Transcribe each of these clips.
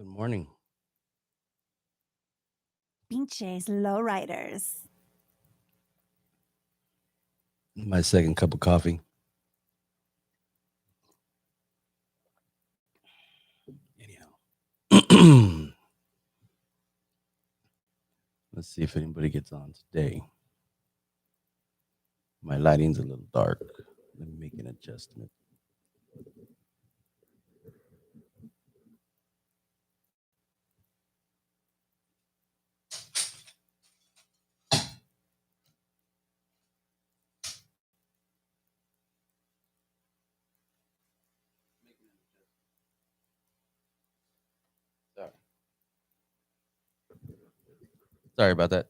Good morning. Pinches Lowriders. My second cup of coffee. Anyhow, let's see if anybody gets on today. My lighting's a little dark. Let me make an adjustment. Sorry. Sorry about that.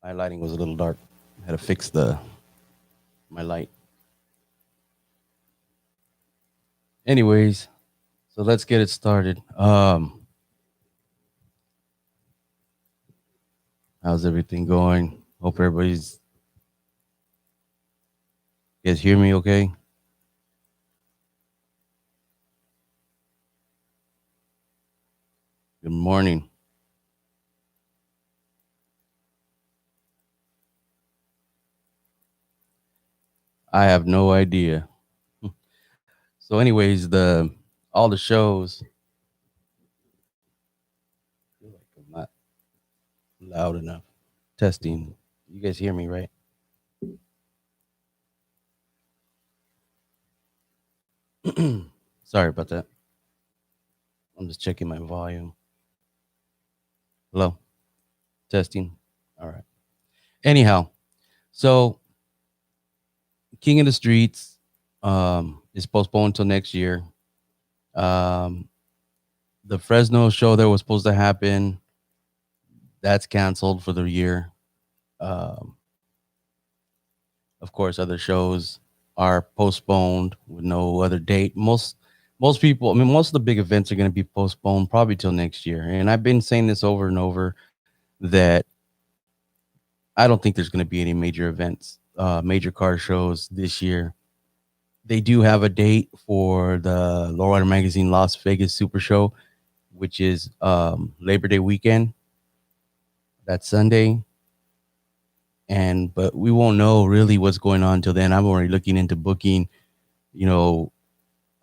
My lighting was a little dark. I had to fix the my light. Anyways, so let's get it started. How's everything going? Hope everybody's you guys hear me okay? Good morning. I have no idea. So anyways, the all the shows I feel like I'm not loud enough. Testing. You guys hear me, right? Sorry about that. I'm just checking my volume. Hello? Testing. All right. Anyhow, so King of the Streets is postponed until next year. Um, the Fresno show that was supposed to happen, that's canceled for the year. Um, of course, other shows are postponed with no other date. Most people, I mean, most of the big events are going to be postponed probably till next year. And I've been saying this over and over that I don't think there's going to be any major events, major car shows this year. They do have a date for the Lowrider Magazine Las Vegas Super Show, which is Labor Day weekend. That's Sunday, and but we won't know really what's going on until then. I'm already looking into booking, you know,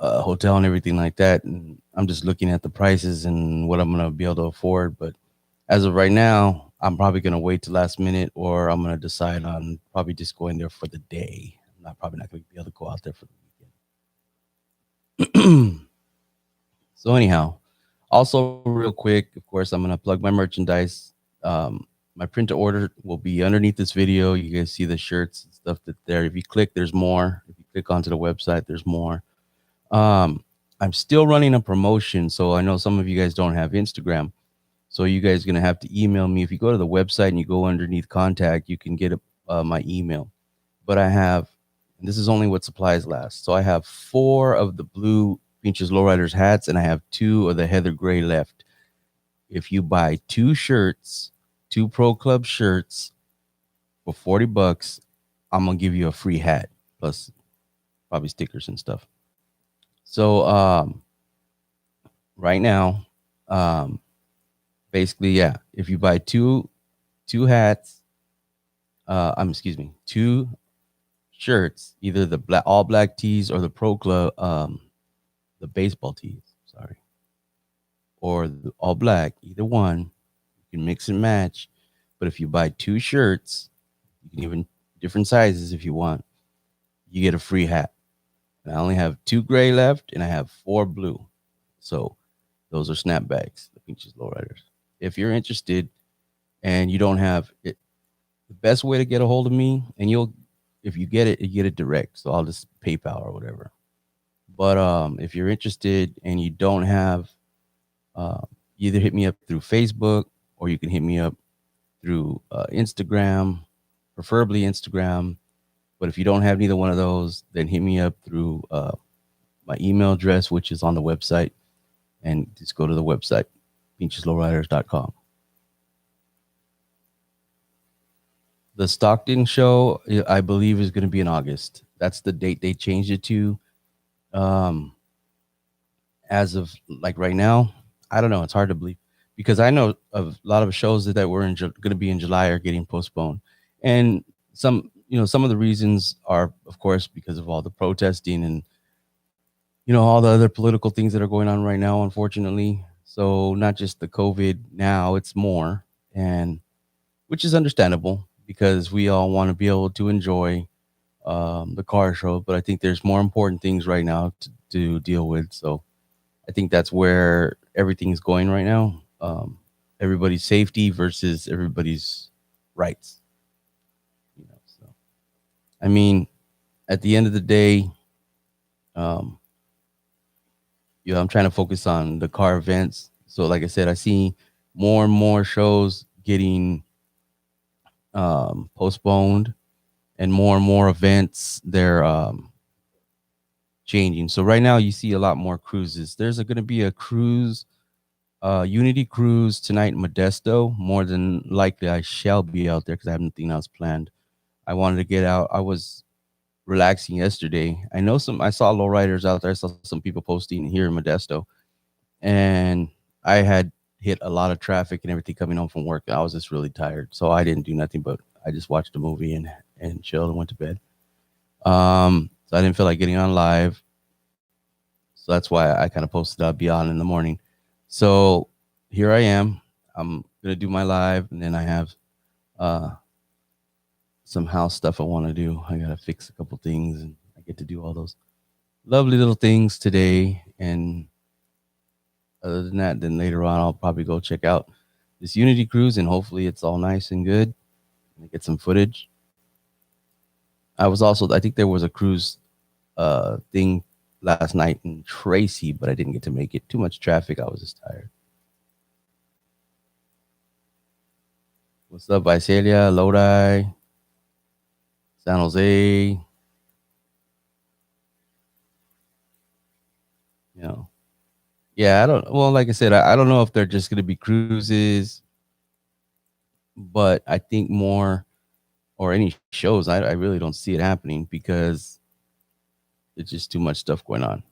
hotel and everything like that, and I'm just looking at the prices and what I'm gonna be able to afford. But as of right now, I'm probably gonna wait to last minute, or I'm gonna decide on probably just going there for the day. I'm not probably not gonna be able to go out there for the weekend. So anyhow, also real quick, of course, I'm gonna plug my merchandise. My print to order will be underneath this video. You guys see the shirts and stuff that there. If you click, there's more. If you click onto the website, there's more. Um, I'm still running a promotion, so I know some of you guys don't have Instagram. So you guys are gonna have to email me. If you go to the website and you go underneath contact, you can get my email. But I have, and this is only what supplies last. So I have 4 of the blue Pinches Lowriders hats, and I have 2 of the Heather Gray left. If you buy 2 shirts, 2 Pro Club shirts for $40, I'm gonna give you a free hat plus probably stickers and stuff. So right now, um, basically, yeah, if you buy two hats, excuse me, 2 shirts, either the black all black tees or the Pro Club, the baseball tees, sorry, or the all black, either one, you can mix and match. But if you buy 2 shirts, you can even different sizes if you want, you get a free hat. And I only have 2 gray left, and I have 4 blue. So those are snapbacks, the Peaches Lowriders. If you're interested and you don't have it, the best way to get a hold of me, and if you get it, you get it direct. So I'll just PayPal or whatever. But if you're interested and you don't have, uh, either hit me up through Facebook, or you can hit me up through Instagram, preferably Instagram. But if you don't have neither one of those, then hit me up through my email address, which is on the website, and just go to the website, beacheslowriders.com. The Stockton show, I believe, is going to be in August. That's the date they changed it to. Um, as of like right now, I don't know. It's hard to believe because I know of a lot of shows that were going to be in July are getting postponed, and some of the reasons are, of course, because of all the protesting and all the other political things that are going on right now. Unfortunately, so not just the COVID now, it's more, and which is understandable because we all want to be able to enjoy the car show, but I think there's more important things right now to deal with. So I think that's where everything's going right now. Everybody's safety versus everybody's rights. So I mean, at the end of the day, um, I'm trying to focus on the car events. So, like I said, I see more and more shows getting postponed, and more events they're changing. So right now, you see a lot more cruises. There's going to be a cruise Unity cruise tonight in Modesto. More than likely, I shall be out there because I have nothing else planned. I wanted to get out. I was relaxing yesterday. I saw lowriders out there. I saw some people posting here in Modesto, and I had hit a lot of traffic and everything coming home from work. I was just really tired, so I didn't do nothing but I just watched a movie and chilled and went to bed. So I didn't feel like getting on live. So that's why I kind of posted I'll be on in the morning. So here I am. I'm gonna do my live, and then I have uh, some house stuff I want to do. I gotta fix a couple things, and I get to do all those lovely little things today. And other than that, then later on I'll probably go check out this Unity cruise, and hopefully it's all nice and good. And get some footage. I think there was a cruise thing last night in Tracy, but I didn't get to make it. Too much traffic. I was just tired. What's up, Visalia, Lodi, San Jose? You know, yeah. I don't. Well, like I said, I don't know if they're just going to be cruises, but I think more or any shows. I really don't see it happening because it's just too much stuff going on.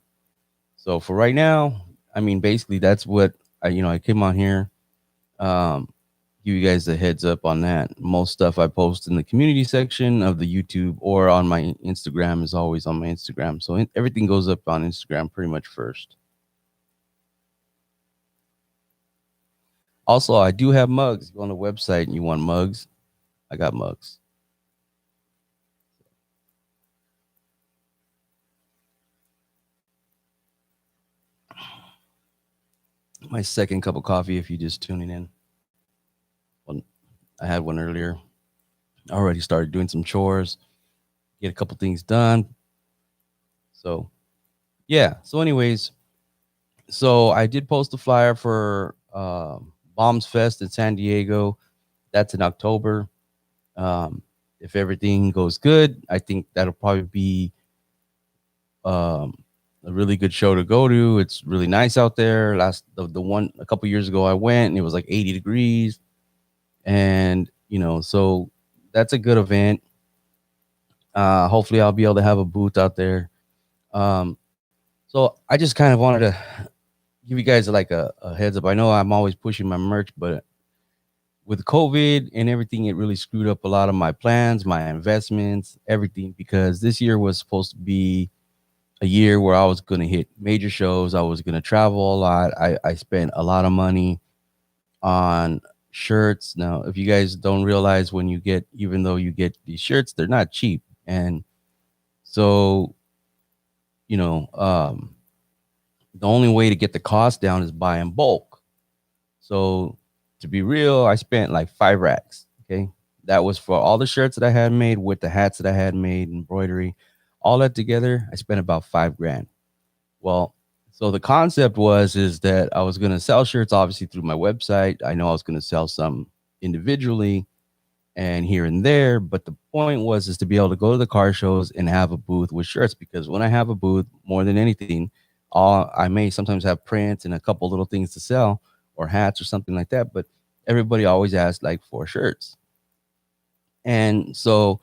So for right now, I mean, basically that's what I came on here. Um, give you guys a heads up on that. Most stuff I post in the community section of the YouTube or on my Instagram is always on my Instagram. So everything goes up on Instagram pretty much first. Also, I do have mugs. If you go on the website and you want mugs, I got mugs. My second cup of coffee if you're just tuning in. Well, I had one earlier. I already started doing some chores, get a couple things done. So, yeah. So, anyways, so I did post a flyer for Bombs Fest in San Diego. That's in October. If everything goes good, I think that'll probably be um, a really good show to go to. It's really nice out there. The one a couple years ago I went and it was like 80 degrees, and so that's a good event. Hopefully, I'll be able to have a booth out there. Um, so I just kind of wanted to give you guys like a heads up. I know I'm always pushing my merch, but with COVID and everything, it really screwed up a lot of my plans, my investments, everything, because this year was supposed to be a year where I was going to hit major shows. I was going to travel a lot. I spent a lot of money on shirts. Now, if you guys don't realize, even though you get these shirts, they're not cheap. And so, you know, um, the only way to get the cost down is buy in bulk. So to be real, I spent like 5 racks. Okay. That was for all the shirts that I had made with the hats that I had made, embroidery, all that together. I spent about 5 grand. Well, so the concept is that I was going to sell shirts obviously through my website. I know I was going to sell some individually and here and there, but the point is to be able to go to the car shows and have a booth with shirts, because when I have a booth, more than anything, I may sometimes have prints and a couple little things to sell or hats or something like that, but everybody always asks like for shirts. And so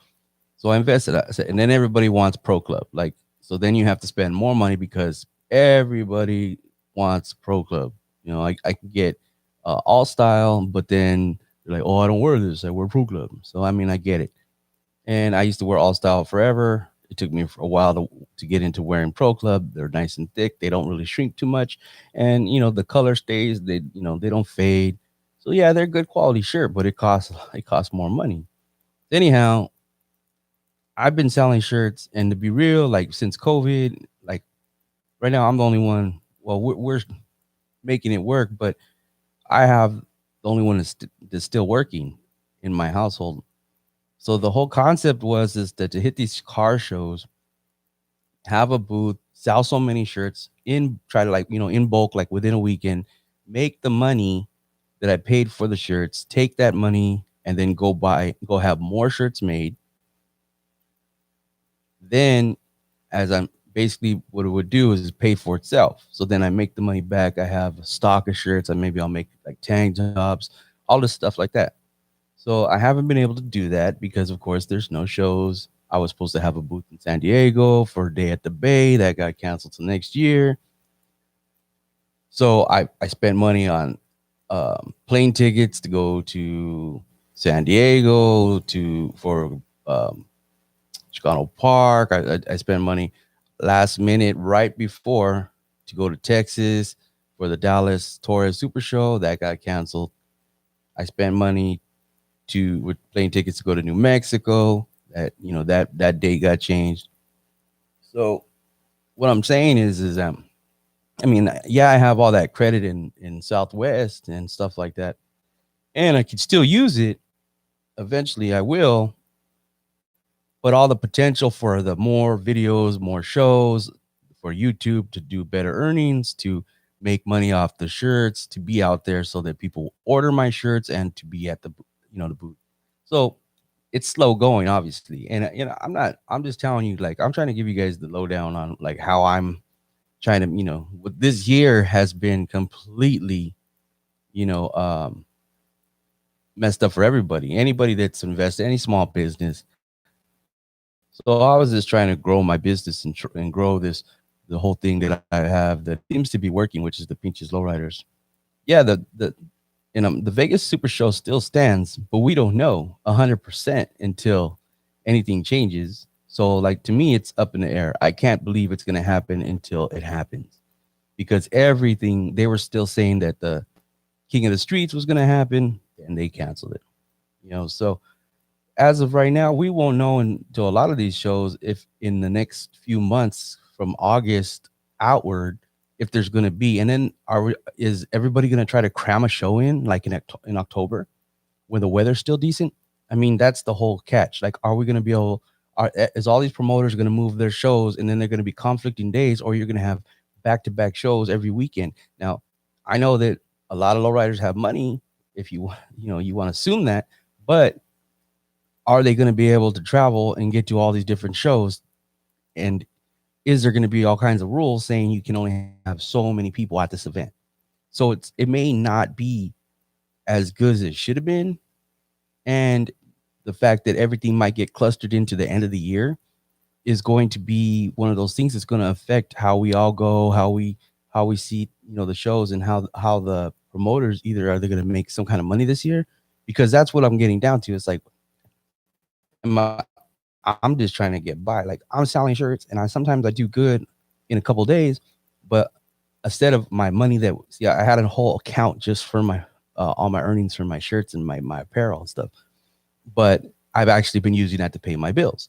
I invested, and then everybody wants Pro Club. Like, so then you have to spend more money because everybody wants Pro Club. I can get all style, but then they're like, oh, I don't wear this. I wear Pro Club. So I mean, I get it. And I used to wear all style forever. It took me for a while to get into wearing Pro Club. They're nice and thick. They don't really shrink too much, and the color stays. They don't fade. So yeah, they're good quality shirt, but it costs more money. Anyhow, I've been selling shirts, and to be real, like since COVID, like right now, I'm the only one. Well, we're making it work, but I have the only one that's still working in my household. So the whole concept was is that to hit these car shows, have a booth, sell so many shirts in, try to like in bulk, like within a weekend, make the money that I paid for the shirts, take that money, and then go have more shirts made. Then, as I'm basically what it would do is pay for itself. So then I make the money back. I have a stock of shirts, and maybe I'll make like tank jobs, all this stuff like that. So I haven't been able to do that because, of course, there's no shows. I was supposed to have a booth in San Diego for a day at the Bay that got canceled till next year. So I spent money on plane tickets to go to San Diego for Chicano Park. I spent money last minute right before to go to Texas for the Dallas Torres Super Show that got canceled. I spent money to with plane tickets to go to New Mexico. That date got changed. So what I'm saying is I mean, yeah, I have all that credit in Southwest and stuff like that, and I could still use it. Eventually, I will, but all the potential for the more videos, more shows, for YouTube to do better earnings, to make money off the shirts, to be out there so that people order my shirts and to be at the booth. So it's slow going, obviously. And I'm just telling you, like, I'm trying to give you guys the lowdown on like how I'm trying to, what this year has been completely, you know, um, messed up for everybody. Anybody that's invested, any small business. So I was just trying to grow my business and grow the whole thing that I have that seems to be working, which is the Pinches Lowriders. Yeah, the Vegas Super Show still stands, but we don't know 100% until anything changes. So like to me, it's up in the air. I can't believe it's gonna happen until it happens because everything they were still saying that the King of the Streets was gonna happen, and they canceled it. So as of right now, we won't know until a lot of these shows if in the next few months from August outward if there's going to be. And then is everybody going to try to cram a show in like in October when the weather's still decent? I mean, that's the whole catch. Like, are we going to be able? Is all these promoters going to move their shows and then they're going to be conflicting days, or you're going to have back-to-back shows every weekend? Now, I know that a lot of lowriders have money. If you want to assume that, but are they going to be able to travel and get to all these different shows? And is there going to be all kinds of rules saying you can only have so many people at this event? So it may not be as good as it should have been. And the fact that everything might get clustered into the end of the year is going to be one of those things that's going to affect how we all go, how we see, the shows, and how the promoters either are they going to make some kind of money this year, because that's what I'm getting down to. It's like, I'm just trying to get by. Like, I'm selling shirts, and sometimes I do good in a couple days, but instead of my money I had a whole account just for my all my earnings from my shirts and my apparel and stuff. But I've actually been using that to pay my bills,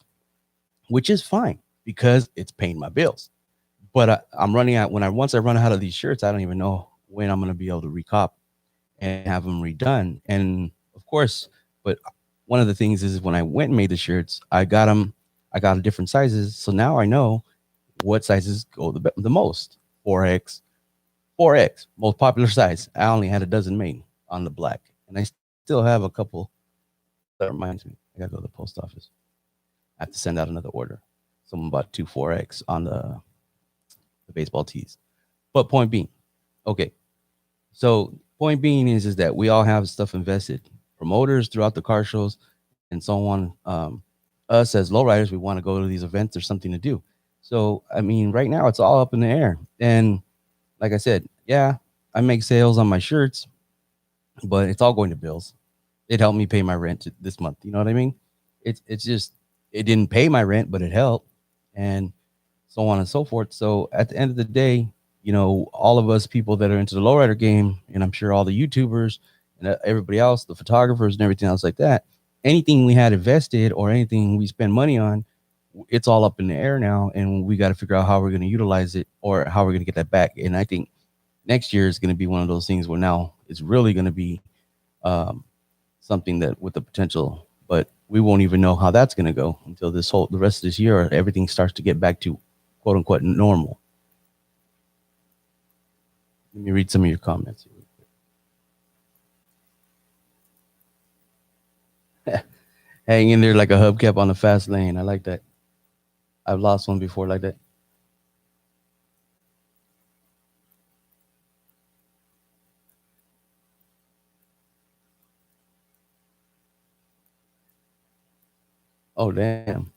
which is fine because it's paying my bills. But I'm running out once I run out of these shirts, I don't even know when I'm going to be able to recop and have them redone. And of course, but one of the things is when I went and made the shirts, I got different sizes. So now I know what sizes go the most. 4X, 4X, most popular size. I only had a dozen made on the black, and I still have a couple. Oh, that reminds me, I gotta go to the post office. I have to send out another order. Someone bought two 4X on the baseball tees. But point being, okay, so point being is that we all have stuff invested. Promoters throughout the car shows and so on. Us as lowriders, we want to go to these events. There's something to do. So I mean, right now it's all up in the air. And like I said, Yeah, I make sales on my shirts, but it's all going to bills. It helped me pay my rent this month. You know what I mean? It's just it didn't pay my rent, but it helped, and so on and so forth. So at the end of the day, all of us people that are into the lowrider game, and I'm sure all the YouTubers and everybody else, the photographers and everything else like that, anything we had invested or anything we spend money on, it's all up in the air now, and we got to figure out how we're going to utilize it or how we're going to get that back. And I think next year is going to be one of those things where now it's really going to be um, something that with the potential, but we won't even know how that's going to go until the rest of this year, or everything starts to get back to quote unquote normal. Let me read some of your comments. Hang in there like a hubcap on the fast lane. I like that. I've lost one before like that. Oh damn,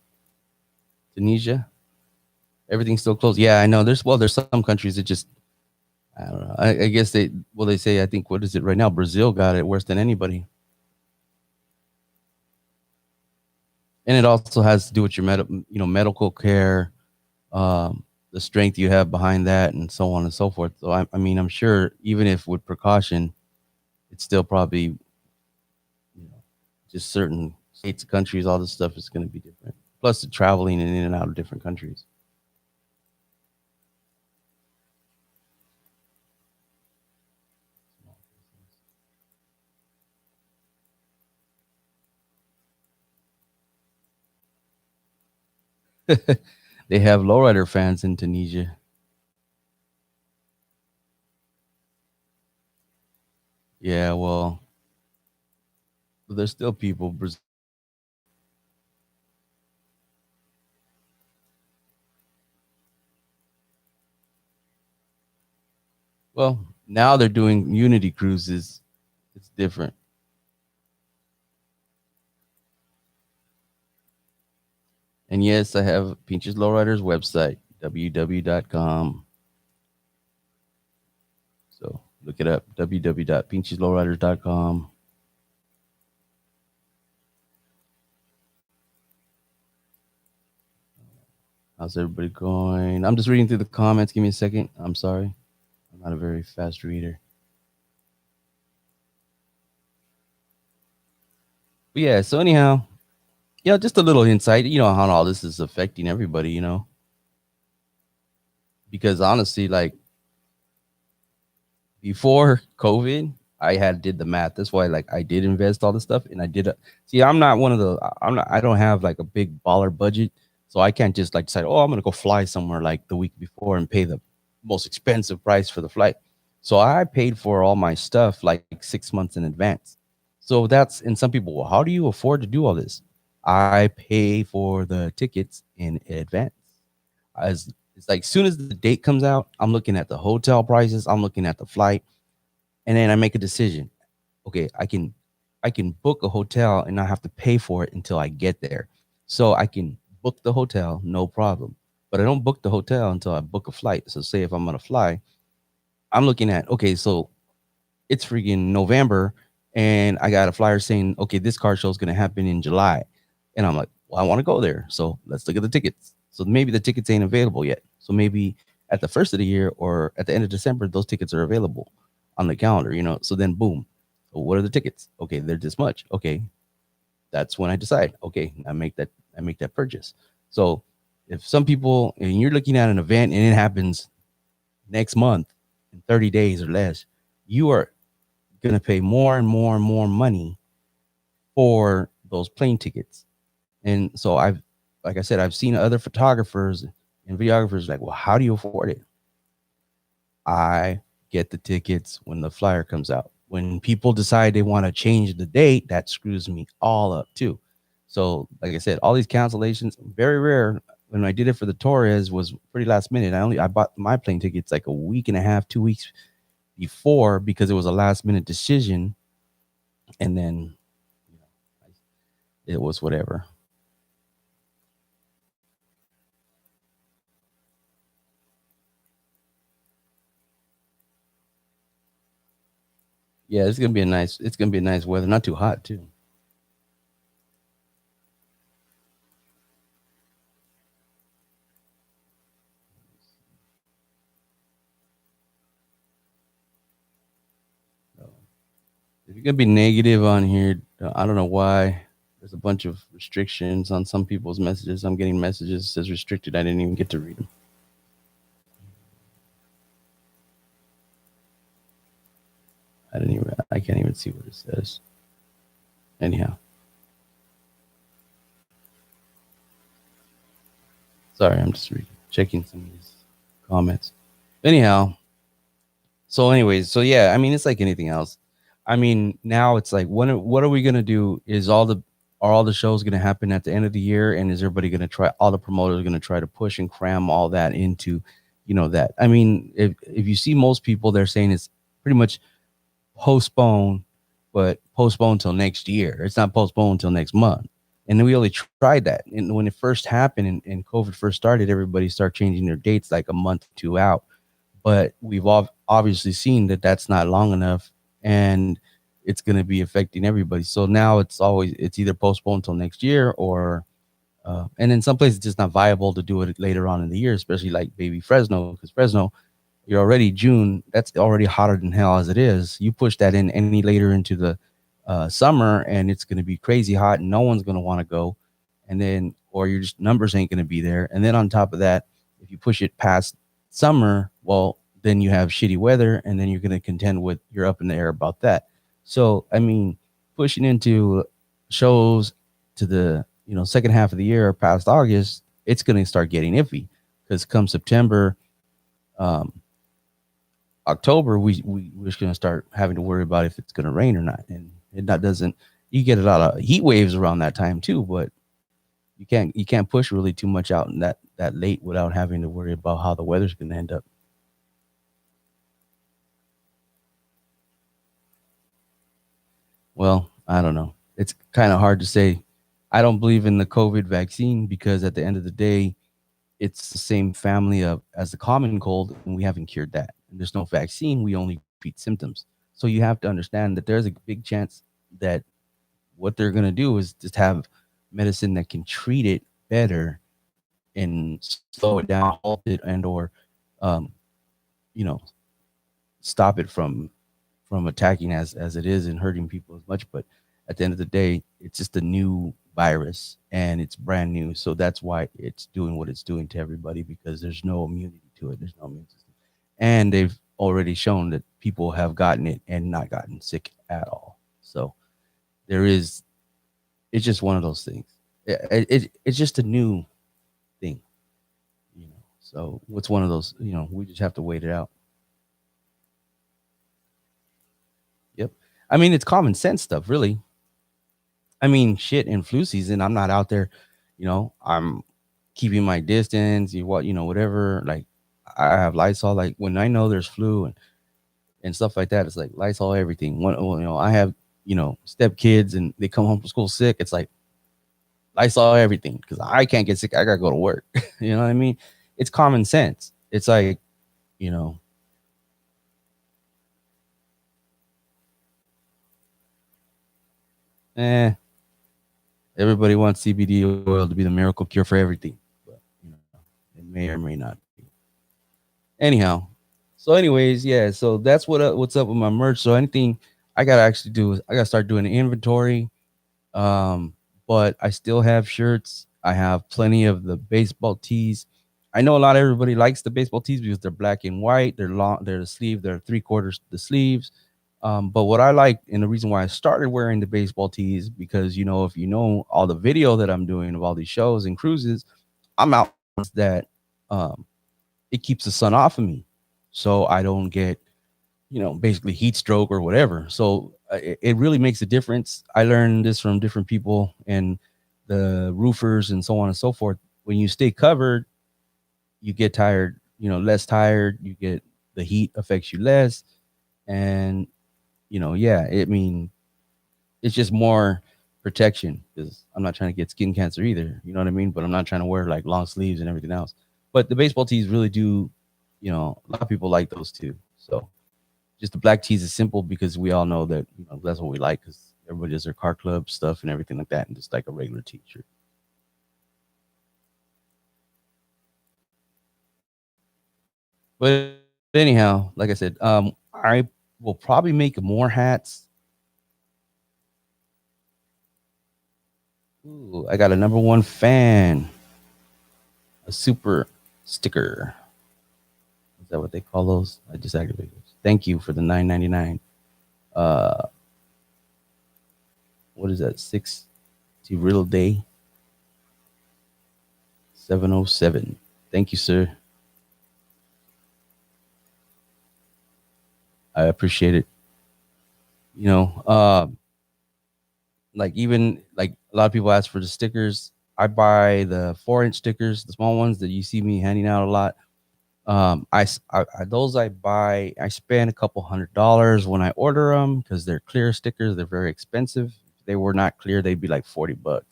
Tunisia. Everything's still closed. Yeah, I know. There's some countries that just I don't know. I guess they say I think what is it right now? Brazil got it worse than anybody, and it also has to do with your medical care, the strength you have behind that, and so on and so forth. So I mean, I'm sure even if with precaution, it's still probably just certain states, countries, all this stuff is going to be different. Plus the traveling and in and out of different countries. They have lowrider fans in Tunisia. Yeah, well, there's still people. Well, now they're doing Unity cruises. It's different. And yes, I have Pinches Lowriders website, www.com. So look it up, www.pincheslowriders.com. How's everybody going? I'm just reading through the comments. Give me a second. I'm sorry. I'm not a very fast reader. But yeah, so anyhow, yeah, just a little insight, how all this is affecting everybody, because honestly, like before COVID, I had did the math. That's why like I did invest all this stuff, and I did. See, I'm not one of the. I'm not. I don't have like a big baller budget, so I can't just like decide. Oh, I'm gonna go fly somewhere like the week before and pay the most expensive price for the flight. So I paid for all my stuff like 6 months in advance. So that's and some people. Well, how do you afford to do all this? I pay for the tickets in advance. As it's like soon as the date comes out, I'm looking at the hotel prices, I'm looking at the flight, and then I make a decision. Okay, I can book a hotel and not have to pay for it until I get there. So I can book the hotel, no problem. But I don't book the hotel until I book a flight. So say if I'm gonna fly, I'm looking at okay, so it's freaking November, and I got a flyer saying, okay, this car show is going to happen in July. And I'm like, well, I want to go there. So let's look at the tickets. So maybe the tickets ain't available yet. So maybe at the first of the year or at the end of December, those tickets are available on the calendar. So then boom. So what are the tickets? Okay, they're this much. Okay. That's when I decide, okay, I make that purchase. So if some people and you're looking at an event and it happens next month in 30 days or less, you are going to pay more and more and more money for those plane tickets. And so like I said, I've seen other photographers and videographers like, well, how do you afford it? I get the tickets when the flyer comes out. When people decide they want to change the date, that screws me all up too. So, like I said, all these cancellations, very rare. When I did it for the Torres was pretty last minute. I bought my plane tickets like a week and a half, 2 weeks before because it was a last minute decision. And then it was whatever. Yeah, it's gonna be a nice. It's gonna be a nice weather. Not too hot too. So if you're gonna be negative on here, I don't know why. There's a bunch of restrictions on some people's messages. I'm getting messages that says restricted. I didn't even get to read them. I didn't even. I can't even see what it says. Anyhow, sorry. I'm just checking some of these comments. Anyhow, so, anyways, so yeah, I mean, it's like anything else. I mean, now it's like, what are we gonna do? Are all the shows gonna happen at the end of the year, and is everybody gonna try? All the promoters gonna try to push and cram all that into, that. I mean, if you see most people, they're saying it's pretty much postponed, but postponed till next year. It's not postponed till next month. And then we only tried that. And when it first happened and COVID first started, everybody started changing their dates like a month or two out, but we've all obviously seen that that's not long enough, and it's going to be affecting everybody. So now it's either postponed until next year, or and in some places it's just not viable to do it later on in the year, especially like baby Fresno, because Fresno, you're already June. That's already hotter than hell as it is. You push that in any later into the summer, and it's going to be crazy hot, and no one's going to want to go. And then, or your just numbers ain't going to be there. And then on top of that, if you push it past summer, well, then you have shitty weather, and then you're going to contend with you're up in the air about that. So, I mean, pushing into shows to the second half of the year past August, it's going to start getting iffy because come September, um, October, we're just gonna start having to worry about if it's gonna rain or not, and it not doesn't. You get a lot of heat waves around that time too, but you can't push really too much out in that late without having to worry about how the weather's gonna end up. Well, I don't know. It's kind of hard to say. I don't believe in the COVID vaccine because at the end of the day, it's the same family of as the common cold, and we haven't cured that. And there's no vaccine. We only treat symptoms. So you have to understand that there's a big chance that what they're gonna do is just have medicine that can treat it better and slow it down, halt it, and or um, you know stop it from attacking as it is and hurting people as much. But at the end of the day, it's just a new virus and it's brand new. So that's why it's doing what it's doing to everybody, because there's no immunity to it. There's no immune system. And they've already shown that people have gotten it and not gotten sick at all. So there is, it's just one of those things. It's just a new thing, you know. So it's one of those, we just have to wait it out. Yep. I mean, it's common sense stuff, really. I mean, shit, in flu season, I'm not out there, I'm keeping my distance, whatever. Like, I have Lysol. Like, when I know there's flu and stuff like that, it's like Lysol everything. I have, step kids and they come home from school sick. It's like Lysol everything because I can't get sick. I got to go to work. You know what I mean? It's common sense. It's like, you know, eh, everybody wants CBD oil to be the miracle cure for everything, but it may or may not be. Anyhow, so anyways, yeah. So that's what's up with my merch. So anything I gotta actually do is I gotta start doing an inventory. Um, but I still have shirts. I have plenty of the baseball tees. I know a lot of everybody likes the baseball tees because they're black and white. They're long. They're the sleeve. They're three quarters the sleeves. But what I like, and the reason why I started wearing the baseball tees, because if you know all the video that I'm doing of all these shows and cruises, I'm out that um, it keeps the sun off of me, so I don't get basically heat stroke or whatever. So it really makes a difference. I learned this from different people and the roofers and so on and so forth. When you stay covered, you get tired, less tired. You get the heat affects you less, and yeah. I mean, it's just more protection because I'm not trying to get skin cancer either. You know what I mean? But I'm not trying to wear like long sleeves and everything else. But the baseball tees really do. A lot of people like those too. So just the black tees is simple because we all know that that's what we like because everybody does their car club stuff and everything like that, and just like a regular t-shirt. But anyhow, like I said, I will probably make more hats. Ooh, I got a number one fan, a super sticker. Is that what they call those? I just activated those. Thank you for the 9.99. Uh, what is that? 60 real day 707. Thank you, sir. I appreciate it. You know, like even like a lot of people ask for the stickers. I buy the 4-inch stickers, the small ones that you see me handing out a lot. Those I buy. I spend a couple $100 when I order them because they're clear stickers. They're very expensive. If they were not clear, they'd be like $40.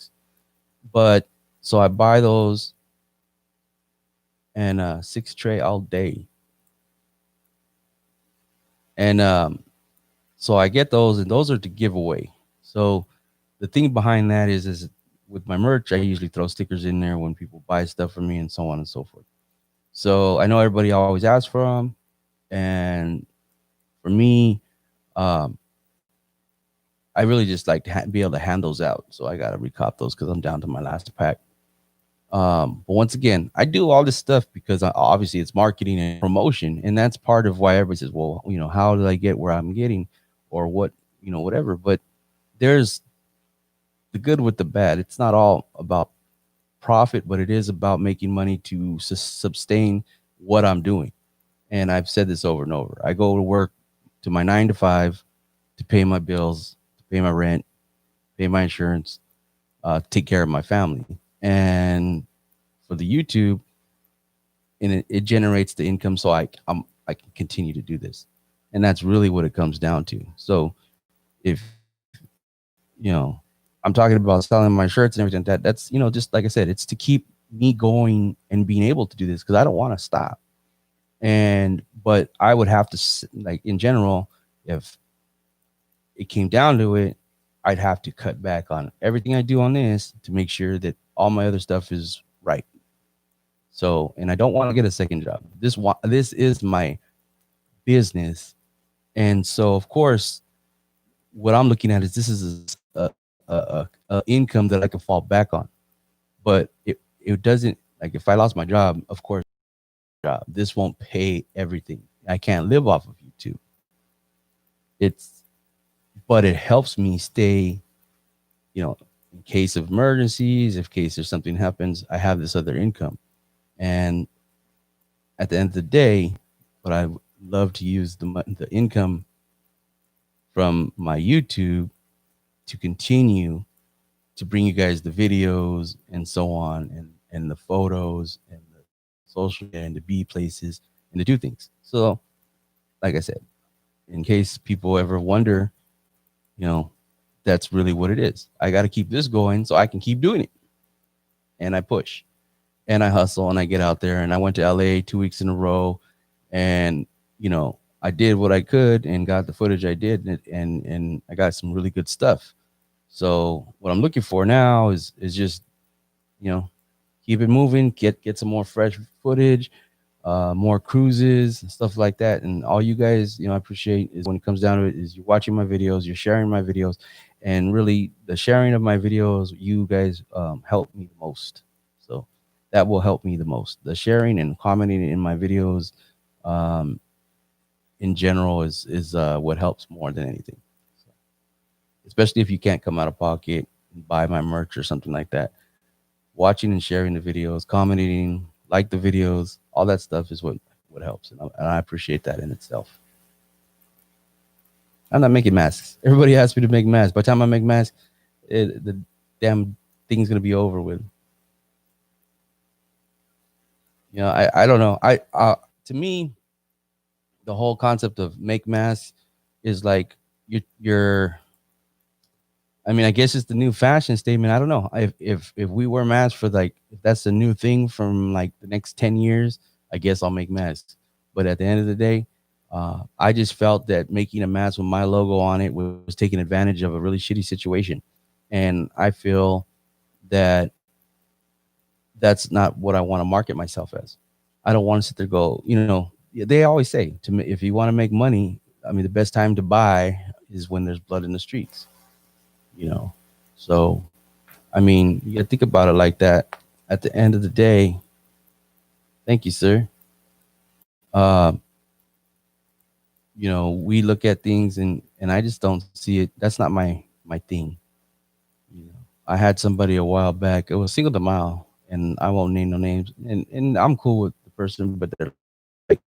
But so I buy those and 6 tray all day, and so I get those, and those are to give away. So the thing behind that is with my merch, I usually throw stickers in there when people buy stuff from me and so on and so forth. So I know everybody always asks for them, and for me, um, I really just like to be able to hand those out. So I got to recop those because I'm down to my last pack. But once again, I do all this stuff because obviously it's marketing and promotion, and that's part of why everybody says, "Well, how did I get where I'm getting, or what, whatever." But there's the good with the bad. It's not all about profit, but it is about making money to sustain what I'm doing. And I've said this over and over. I go to work to my 9 to 5 to pay my bills, to pay my rent, pay my insurance, take care of my family. And for the YouTube, and it generates the income so I can continue to do this. And that's really what it comes down to. So if I'm talking about selling my shirts and everything like that's just like I said, it's to keep me going and being able to do this because I don't want to stop. But I would have to, like, in general, if it came down to it, I'd have to cut back on everything I do on this to make sure that all my other stuff is right. So, and I don't want to get a second job. This is my business, and so of course, what I'm looking at is this is a income that I can fall back on. But it doesn't, like, if I lost my job, of course, this won't pay everything. I can't live off of YouTube. But it helps me stay, in case of emergencies, if case there's something happens, I have this other income. And at the end of the day, what I love to use the income from my YouTube to continue to bring you guys the videos and so on, and the photos and the social media and to be places and to do things. So, like I said, in case people ever wonder, you know, that's really what it is. I got to keep this going so I can keep doing it. And I push and I hustle and I get out there. And I went to LA 2 weeks in a row, and I did what I could and got the footage I did, and I got some really good stuff. So what I'm looking for now is just, keep it moving, get some more fresh footage, more cruises and stuff like that. And all you guys, I appreciate is when it comes down to it is you're watching my videos, you're sharing my videos, and really the sharing of my videos, you guys help me the most. So that will help me the most. The sharing and commenting in my videos, in general, is what helps more than anything. So, especially if you can't come out of pocket and buy my merch or something like that. Watching and sharing the videos, commenting, like the videos, all that stuff is what helps, and I appreciate that in itself. I'm not making masks. Everybody asks me to make masks. By the time I make masks, the damn thing's gonna be over with. I don't know. To me, the whole concept of make masks is like you're I mean, I guess it's the new fashion statement. I don't know if we wear masks for, like, if that's the new thing from like the next 10 years. I guess I'll make masks. But at the end of the day, I just felt that making a mask with my logo on it was taking advantage of a really shitty situation, and I feel that that's not what I want to market myself as. I don't want to sit there and go, they always say to me, if you want to make money, I mean, the best time to buy is when there's blood in the streets, you know. So, I mean, you got to think about it like that. At the end of the day, thank you, sir. We look at things and I just don't see it. That's not my thing. I had somebody a while back. It was Single the Mile, and I won't name no names. And I'm cool with the person, but they're like,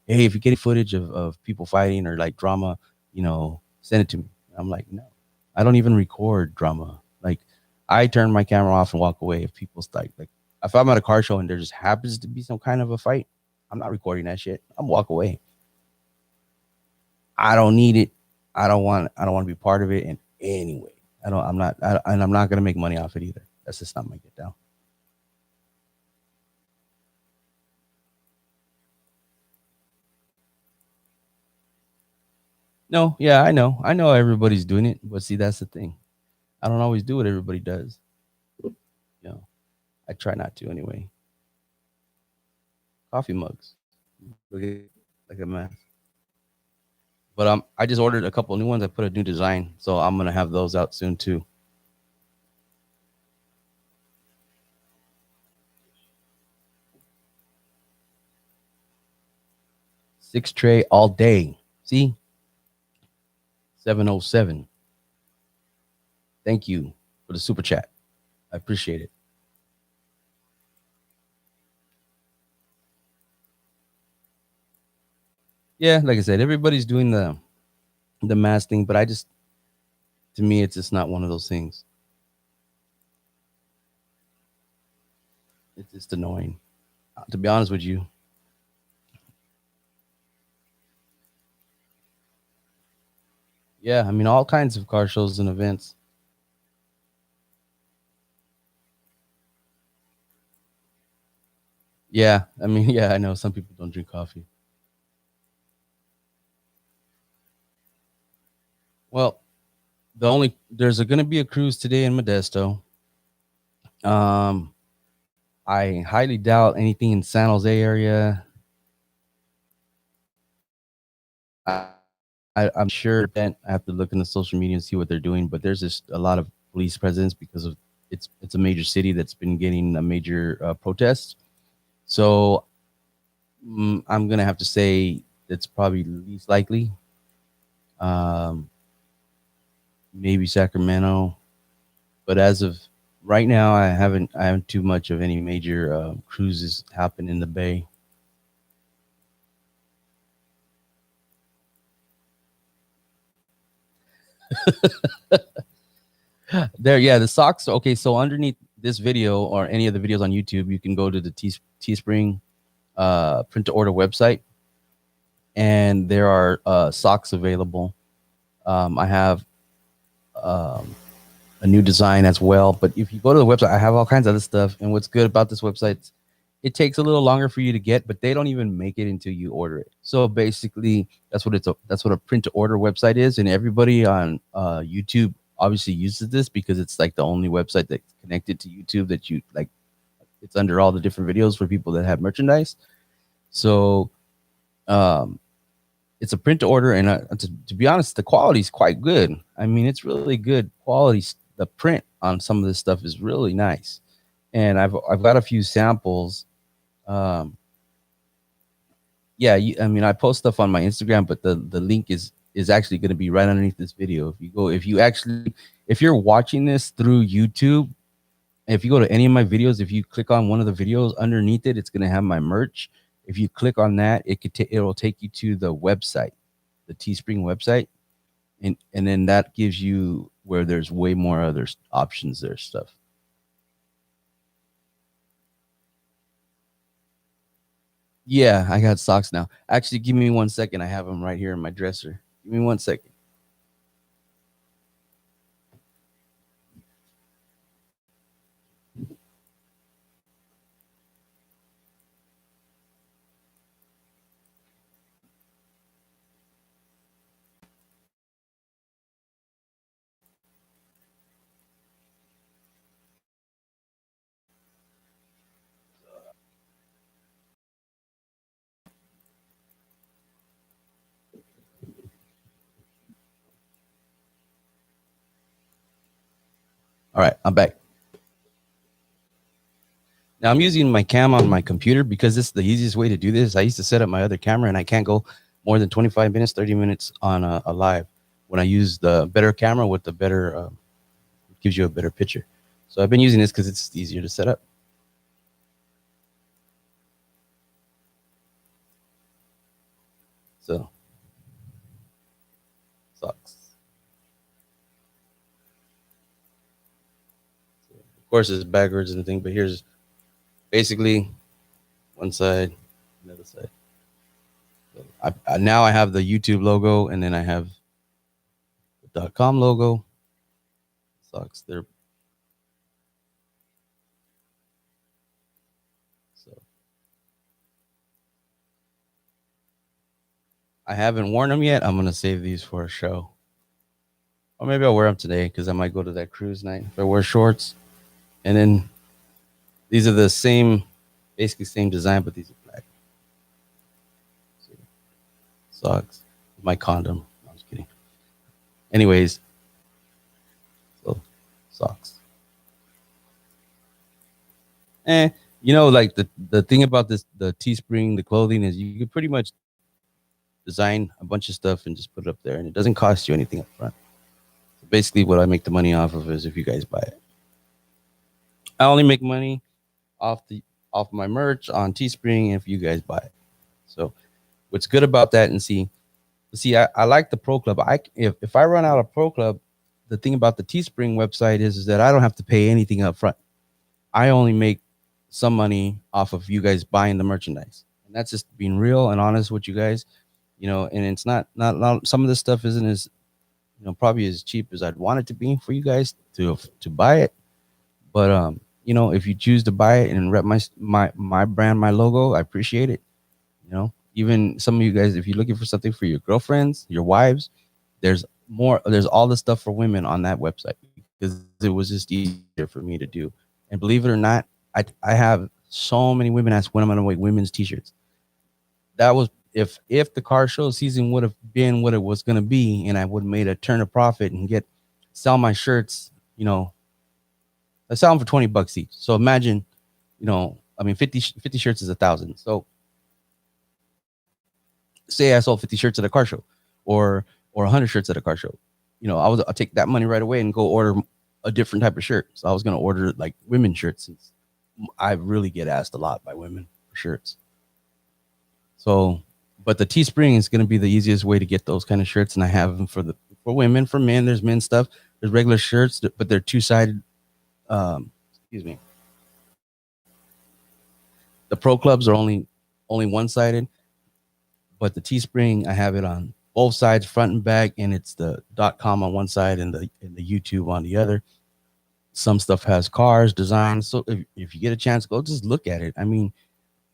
hey, if you get any footage of people fighting or like drama, send it to me. I'm like, no, I don't even record drama. Like, I turn my camera off and walk away if people start like if I'm at a car show and there just happens to be some kind of a fight, I'm not recording that shit. I'm walk away. I don't need it. I don't want to be part of it in any way. I don't. I'm not. And I'm not gonna make money off it either. That's just not my get down. No, yeah, I know. I know everybody's doing it, but see, that's the thing. I don't always do what everybody does. You know, I try not to anyway. Coffee mugs. Look at like a mess. But I just ordered a couple new ones. I put a new design, so I'm gonna have those out soon too. 6 tray all day. See, 707. Thank you for the super chat. I appreciate it. Yeah, like I said, everybody's doing the mask thing, but to me, it's just not one of those things. It's just annoying. To be honest with you, yeah, I mean, all kinds of car shows and events. Yeah, I mean, yeah, I know some people don't drink coffee. Well, there's going to be a cruise today in Modesto. Um, I highly doubt anything in San Jose area. I, I'm sure that I have to look in the social media and see what they're doing, but there's just a lot of police presence because of it's a major city that's been getting a major protest. So I'm gonna have to say it's probably least likely. Um, maybe Sacramento, but as of right now, I haven't too much of any major cruises happen in the Bay. There, yeah, the socks. Okay, so underneath this video or any of the videos on YouTube, you can go to the Teespring print to order website, and there are socks available. I have um, a new design as well. But if you go to the website, I have all kinds of other stuff. And what's good about this website, it takes a little longer for you to get, but they don't even make it until you order it. So basically, that's what a print to order website is. And everybody on YouTube obviously uses this because it's like the only website that's connected to YouTube that you like. It's under all the different videos for people that have merchandise. So um, it's a print to order, and to be honest, the quality is quite good. I mean, it's really good quality. The print on some of this stuff is really nice, and I've got a few samples. Um, yeah, I mean, I post stuff on my Instagram, but the link is actually going to be right underneath this video. If you're watching this through YouTube, if you go to any of my videos, if you click on one of the videos underneath it, it's going to have my merch. If you click on that, it'll take you to the website, the Teespring website, and then that gives you where there's way more other options there stuff. Yeah, I got socks now. Actually, give me 1 second. I have them right here in my dresser. Give me 1 second. All right, I'm back. Now I'm using my cam on my computer because this is the easiest way to do this. I used to set up my other camera and I can't go more than 25 minutes, 30 minutes on a live when I use the better camera with the better, gives you a better picture. So I've been using this because it's easier to set up. So, sucks. Of course, it's backwards and the thing, but here's basically one side, another side. So now I have the YouTube logo, and then I have the .com logo. Sucks. They're so I haven't worn them yet. I'm gonna save these for a show, or maybe I'll wear them today because I might go to that cruise night. If I wear shorts, and then these are the same, basically same design, but these are black. Sucks. My condom. No, I'm just kidding. Anyways, so socks. Like the thing about this, the Teespring, the clothing is you can pretty much design a bunch of stuff and just put it up there, and it doesn't cost you anything up front. So basically, what I make the money off of is if you guys buy it. I only make money off the off my merch on Teespring if you guys buy it. So what's good about that, and I like the Pro Club. If I run out of Pro Club, the thing about the Teespring website is that I don't have to pay anything up front. I only make some money off of you guys buying the merchandise, and that's just being real and honest with you guys. And it's not some of this stuff isn't as probably as cheap as I'd want it to be for you guys to buy it. But if you choose to buy it and rep my brand, my logo, I appreciate it. Even some of you guys, if you're looking for something for your girlfriends, your wives, there's all the stuff for women on that website because it was just easier for me to do. And believe it or not, I have so many women ask when I'm gonna make women's t-shirts. That was if the car show season would have been what it was gonna be, and I would have made a turn of profit and sell my shirts, I sell them for $20 each. So imagine, 50 shirts is 1,000. So say I sold 50 shirts at a car show, or 100 shirts at a car show. I'll take that money right away and go order a different type of shirt. So I was gonna order like women's shirts, since I really get asked a lot by women for shirts. So, but the Teespring is gonna be the easiest way to get those kind of shirts, and I have them for women, for men. There's men's stuff. There's regular shirts, but they're two-sided. Excuse me. The Pro Clubs are only one-sided, but the Teespring, I have it on both sides, front and back, and it's the .com on one side and the YouTube on the other. Some stuff has cars, designs. So if you get a chance, go just look at it. I mean,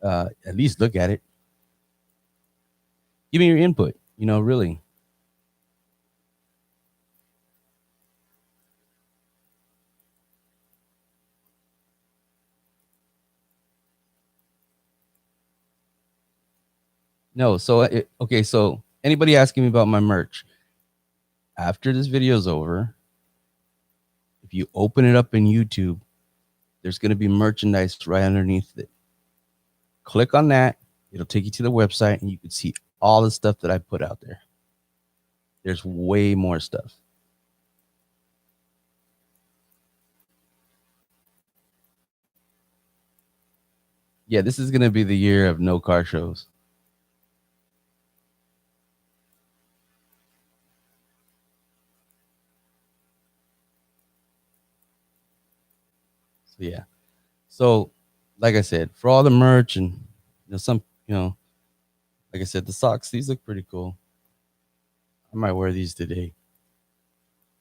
at least look at it. Give me your input. Really. No. So okay. So anybody asking me about my merch after this video is over, if you open it up in YouTube, there's going to be merchandise right underneath it. Click on that. It'll take you to the website, and you can see all the stuff that I put out there. There's way more stuff. Yeah, this is going to be the year of no car shows. So yeah. So like I said, for all the merch and like I said, the socks, these look pretty cool. I might wear these today.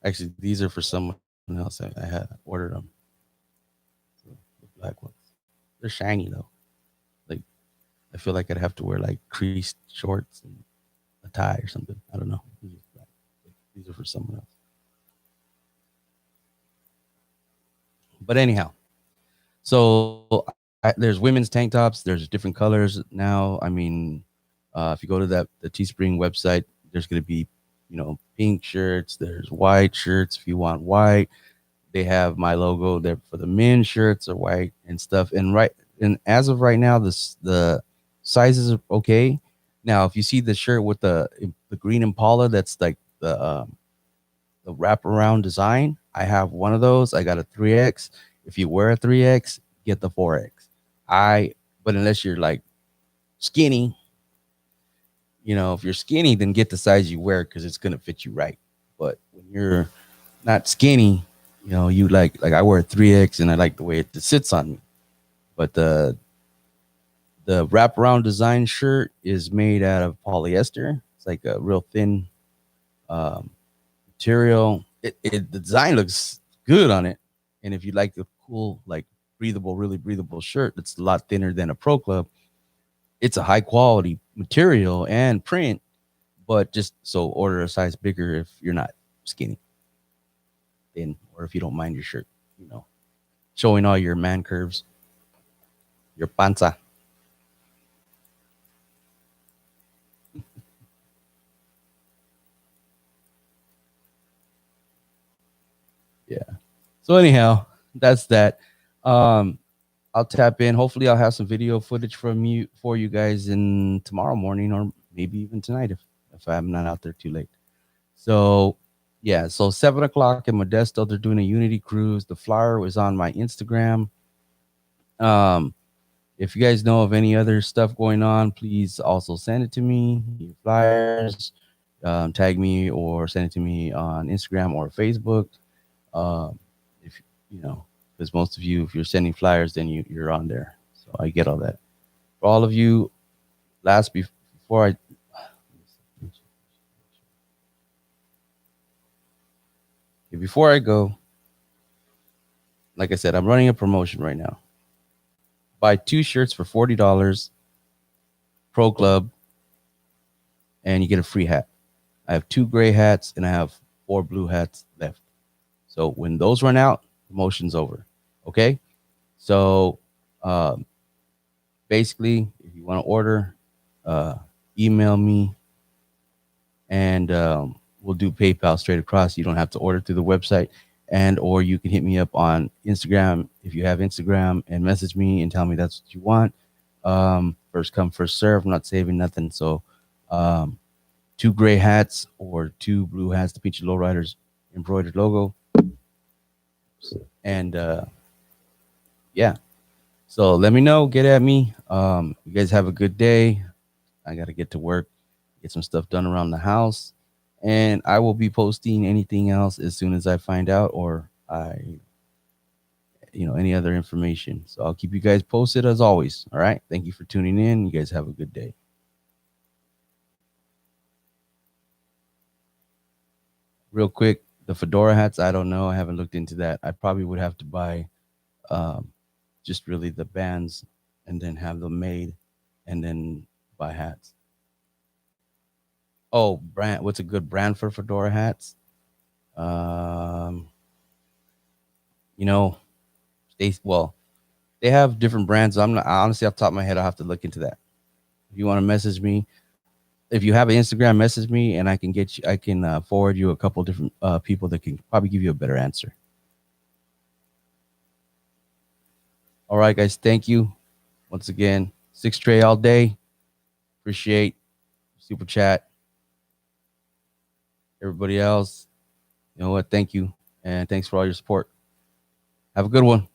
Actually, these are for someone else. I had ordered them. So, the black ones. They're shiny though. Like I feel like I'd have to wear like creased shorts and a tie or something. I don't know. These are for someone else. But anyhow, so there's women's tank tops. There's different colors now. I mean, if you go to the Teespring website, there's going to be, pink shirts. There's white shirts if you want white. They have my logo there for the men's shirts are white and stuff. And as of right now, the sizes are okay. Now, if you see the shirt with the green Impala, that's like the wraparound design. I have one of those. I got a 3X. If you wear a 3X, get the 4X. But unless you're like skinny, if you're skinny, then get the size you wear because it's gonna fit you right. But when you're not skinny, you like I wear a 3X and I like the way it sits on me. But the wraparound design shirt is made out of polyester. It's like a real thin um, material. The design looks good on it, and if you like the cool, like breathable, really breathable shirt that's a lot thinner than a Pro Club, it's a high quality material and print. But just so order a size bigger if you're not skinny, then or if you don't mind your shirt, you know, showing all your man curves, your panza. Yeah. So anyhow, that's that. Um, I'll tap in. Hopefully, I'll have some video footage from you for you guys in tomorrow morning, or maybe even tonight if I'm not out there too late. So yeah, so 7 o'clock in Modesto, they're doing a Unity cruise. The flyer was on my Instagram. Um, if you guys know of any other stuff going on, please also send it to me. Your flyers, tag me or send it to me on Instagram or Facebook. Um, if you know, because most of you, if you're sending flyers, then you're on there. So I get all that. For all of you, before I go, like I said, I'm running a promotion right now. Buy 2 shirts for $40, Pro Club, and you get a free hat. I have 2 gray hats and I have 4 blue hats left. So when those run out, promotion's over. Okay. So um, basically, if you want to order, uh, email me and we'll do PayPal straight across. You don't have to order through the website, and or you can hit me up on Instagram if you have Instagram and message me and tell me that's what you want. First come, first serve. I'm not saving nothing. So, 2 gray hats or 2 blue hats to feature Lowriders embroidered logo, and yeah. So let me know. Get at me. You guys have a good day. I got to get to work, get some stuff done around the house, and I will be posting anything else as soon as I find out or any other information. So I'll keep you guys posted as always. All right. Thank you for tuning in. You guys have a good day. Real quick, the fedora hats, I don't know. I haven't looked into that. I probably would have to buy um, just really the bands and then have them made and then buy hats. Oh, brand. What's a good brand for fedora hats? Um, you know, they have different brands. I'm not honestly off the top of my head. I'll have to look into that. If you want to message me, if you have an Instagram, message me, and I can get you. I can forward you a couple different people that can probably give you a better answer. All right, guys. Thank you once again. 6 Tray all day. Appreciate super chat. Everybody else, you know what? Thank you, and thanks for all your support. Have a good one.